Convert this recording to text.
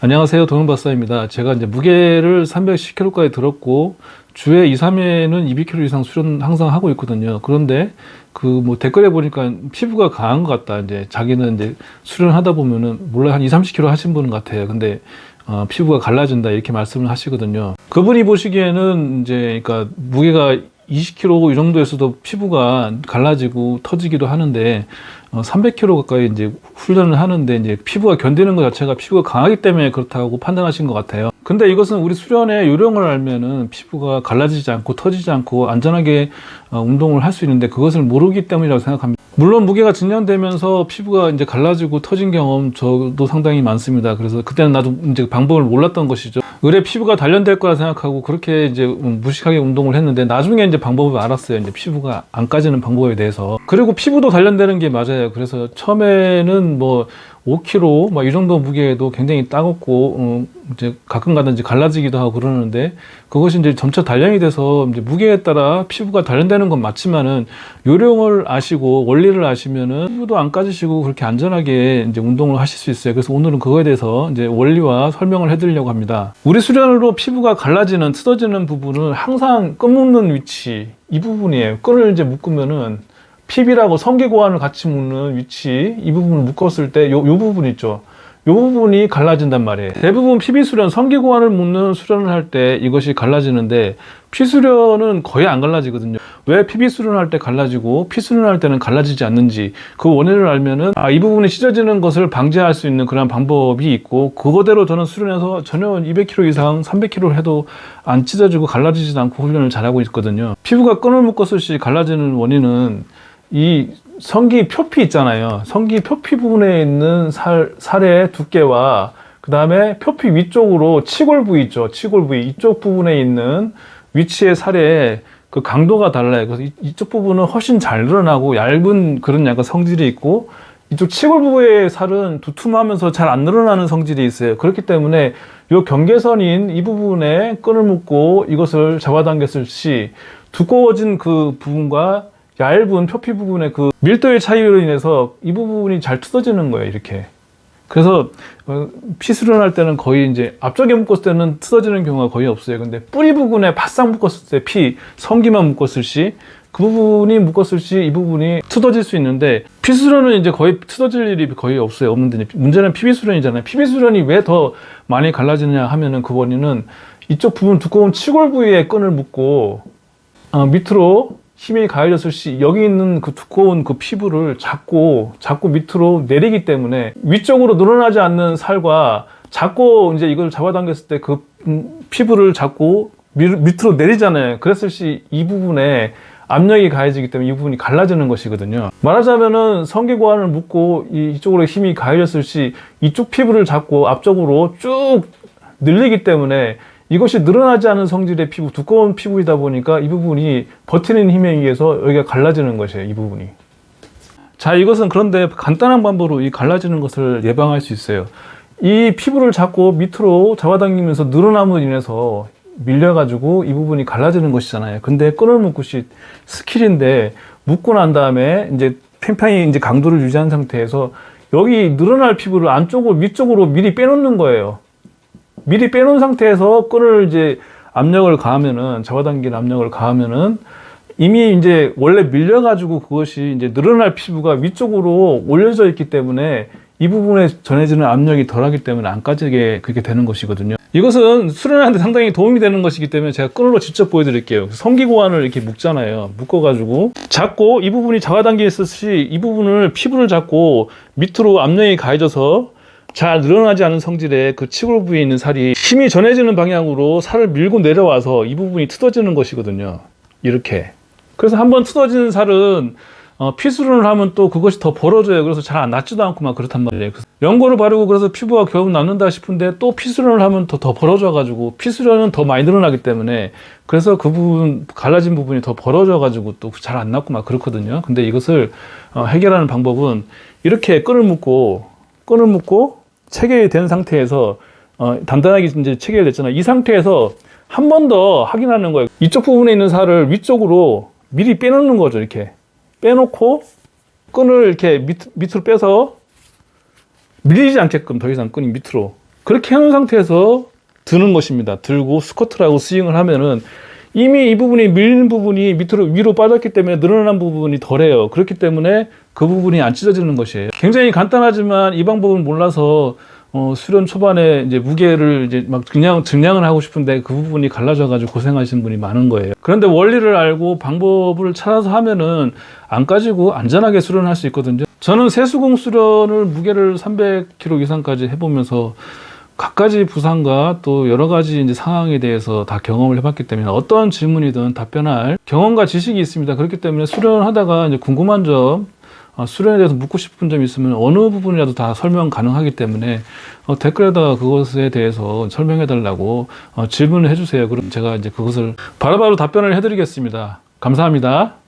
안녕하세요. 도는박사입니다. 제가 이제 무게를 310kg까지 들었고, 주에 2, 3회는 200kg 이상 수련 항상 하고 있거든요. 그런데 댓글에 보니까 피부가 강한 것 같다. 이제 자기는 이제 수련하다 보면은, 몰라 한 2, 30kg 하신 분 같아요. 근데, 피부가 갈라진다. 이렇게 말씀을 하시거든요. 그분이 보시기에는 이제, 그러니까 무게가 20kg 이 정도에서도 피부가 갈라지고 터지기도 하는데 300kg 가까이 이제 훈련을 하는데 이제 피부가 견디는 것 자체가 피부가 강하기 때문에 그렇다고 판단하신 것 같아요. 근데 이것은 우리 수련의 요령을 알면은 피부가 갈라지지 않고 터지지 않고 안전하게 운동을 할 수 있는데 그것을 모르기 때문이라고 생각합니다. 물론 무게가 진전되면서 피부가 이제 갈라지고 터진 경험 저도 상당히 많습니다. 그래서 그때는 나도 이제 방법을 몰랐던 것이죠. 의뢰 피부가 단련될 거라 생각하고 그렇게 이제 무식하게 운동을 했는데 나중에 이제 방법을 알았어요. 이제 피부가 안 까지는 방법에 대해서. 그리고 피부도 단련되는 게 맞아요. 그래서 처음에는 5kg 이 정도 무게에도 굉장히 따갑고 이제 가끔 가든지 갈라지기도 하고 그러는데 그것이 이제 점차 단련이 돼서 이제 무게에 따라 피부가 단련되는 건 맞지만은 요령을 아시고 원리를 아시면은 피부도 안 까지시고 그렇게 안전하게 이제 운동을 하실 수 있어요. 그래서 오늘은 그거에 대해서 이제 원리와 설명을 해드리려고 합니다. 우리 수련으로 피부가 갈라지는 틀어지는 부분은 항상 끈 묶는 위치 이 부분이에요. 끈을 이제 묶으면은 핍이라고 성기고환을 같이 묶는 위치 이 부분을 묶었을 때 요 부분 있죠. 요 부분이 갈라진단 말이에요. 대부분 피비 수련, 성기고환을 묶는 수련을 할 때 이것이 갈라지는데 피수련은 거의 안 갈라지거든요. 왜 피비 수련할 때 갈라지고 피수련할 때는 갈라지지 않는지 그 원인을 알면은 이 부분이 찢어지는 것을 방지할 수 있는 그런 방법이 있고 그거대로 저는 수련해서 전혀 200kg 이상 300kg 해도 안 찢어지고 갈라지지 않고 훈련을 잘하고 있거든요. 피부가 끈을 묶었을 시 갈라지는 원인은 이 성기 표피 있잖아요. 성기 표피 부분에 있는 살의 두께와 그 다음에 표피 위쪽으로 치골 부위 있죠. 치골 부위 이쪽 부분에 있는 위치의 살의 그 강도가 달라요. 그래서 이쪽 부분은 훨씬 잘 늘어나고 얇은 그런 약간 성질이 있고 이쪽 치골 부위의 살은 두툼하면서 잘 안 늘어나는 성질이 있어요. 그렇기 때문에 이 경계선인 이 부분에 끈을 묶고 이것을 잡아당겼을 시 두꺼워진 그 부분과 얇은 표피 부분의 그 밀도의 차이로 인해서 이 부분이 잘 뜯어지는 거예요, 이렇게. 그래서 피수련할 때는 거의 이제 앞쪽에 묶었을 때는 뜯어지는 경우가 거의 없어요. 근데 뿌리 부분에 바싹 묶었을 때 성기만 묶었을 시 그 부분이 묶었을 시 이 부분이 뜯어질 수 있는데 피수련은 이제 거의 뜯어질 일이 거의 없어요. 없는데 문제는 피비수련이잖아요. 피비수련이 왜 더 많이 갈라지느냐 하면은 그 원인은 이쪽 부분 두꺼운 치골 부위에 끈을 묶고 밑으로 힘이 가해졌을 시 여기 있는 그 두꺼운 그 피부를 자꾸 밑으로 내리기 때문에 위쪽으로 늘어나지 않는 살과 자꾸 이제 이걸 잡아당겼을 때 그 피부를 자꾸 밑으로 내리잖아요. 그랬을 시 이 부분에 압력이 가해지기 때문에 이 부분이 갈라지는 것이거든요. 말하자면은 성기고환을 묶고 이쪽으로 힘이 가해졌을 시 이쪽 피부를 잡고 앞쪽으로 쭉 늘리기 때문에 이것이 늘어나지 않은 성질의 피부, 두꺼운 피부이다 보니까 이 부분이 버티는 힘에 의해서 여기가 갈라지는 것이에요, 이 부분이. 자, 이것은 그런데 간단한 방법으로 이 갈라지는 것을 예방할 수 있어요. 이 피부를 잡고 밑으로 잡아당기면서 늘어남으로 인해서 밀려가지고 이 부분이 갈라지는 것이잖아요. 근데 끈을 묶듯이 스킬인데 묶고 난 다음에 이제 팽팽히 이제 강도를 유지한 상태에서 여기 늘어날 피부를 안쪽으로, 위쪽으로 미리 빼놓는 거예요. 미리 빼놓은 상태에서 끈을 이제 압력을 가하면은, 잡아당기는 압력을 가하면은 이미 이제 원래 밀려가지고 그것이 이제 늘어날 피부가 위쪽으로 올려져 있기 때문에 이 부분에 전해지는 압력이 덜하기 때문에 안 까지게 그렇게 되는 것이거든요. 이것은 수련하는데 상당히 도움이 되는 것이기 때문에 제가 끈으로 직접 보여드릴게요. 성기고환을 이렇게 묶잖아요. 묶어가지고 잡고 이 부분이 잡아당겼을 시 이 부분을 피부를 잡고 밑으로 압력이 가해져서 잘 늘어나지 않은 성질의 그 치골 부위에 있는 살이 힘이 전해지는 방향으로 살을 밀고 내려와서 이 부분이 뜯어지는 것이거든요. 이렇게. 그래서 한번 뜯어지는 살은 피수련을 하면 또 그것이 더 벌어져요. 그래서 잘 낫지도 않고 막 그렇단 말이에요. 연고를 바르고 그래서 피부가 겨우 낫는다 싶은데 또 피수련을 하면 더 벌어져가지고 피수련은 더 많이 늘어나기 때문에 그래서 그 부분 갈라진 부분이 더 벌어져가지고 또 잘 안 낫고 막 그렇거든요. 근데 이것을 해결하는 방법은 이렇게 끈을 묶고 체결된 상태에서 단단하게 이제 체결됐잖아요. 이 상태에서 한 번 더 확인하는 거예요. 이쪽 부분에 있는 살을 위쪽으로 미리 빼놓는 거죠. 이렇게 빼놓고 끈을 이렇게 밑으로 빼서 밀리지 않게끔 더 이상 끈이 밑으로 그렇게 해놓은 상태에서 드는 것입니다. 들고 스쿼트라고 스윙을 하면은 이미 이 부분이 밀리는 부분이 밑으로 위로 빠졌기 때문에 늘어난 부분이 덜해요. 그렇기 때문에 그 부분이 안 찢어지는 것이에요. 굉장히 간단하지만 이 방법을 몰라서 수련 초반에 이제 무게를 이제 막 그냥 증량을 하고 싶은데 그 부분이 갈라져가지고 고생하시는 분이 많은 거예요. 그런데 원리를 알고 방법을 찾아서 하면은 안 까지고 안전하게 수련할 수 있거든요. 저는 세수공 수련을 무게를 300kg 이상까지 해보면서 갖가지 부상과 또 여러 가지 이제 상황에 대해서 다 경험을 해봤기 때문에 어떤 질문이든 답변할 경험과 지식이 있습니다. 그렇기 때문에 수련을 하다가 이제 궁금한 점, 수련에 대해서 묻고 싶은 점이 있으면 어느 부분이라도 다 설명 가능하기 때문에 댓글에다가 그것에 대해서 설명해 달라고 질문을 해주세요. 그럼 제가 이제 그것을 바로바로 답변을 해드리겠습니다. 감사합니다.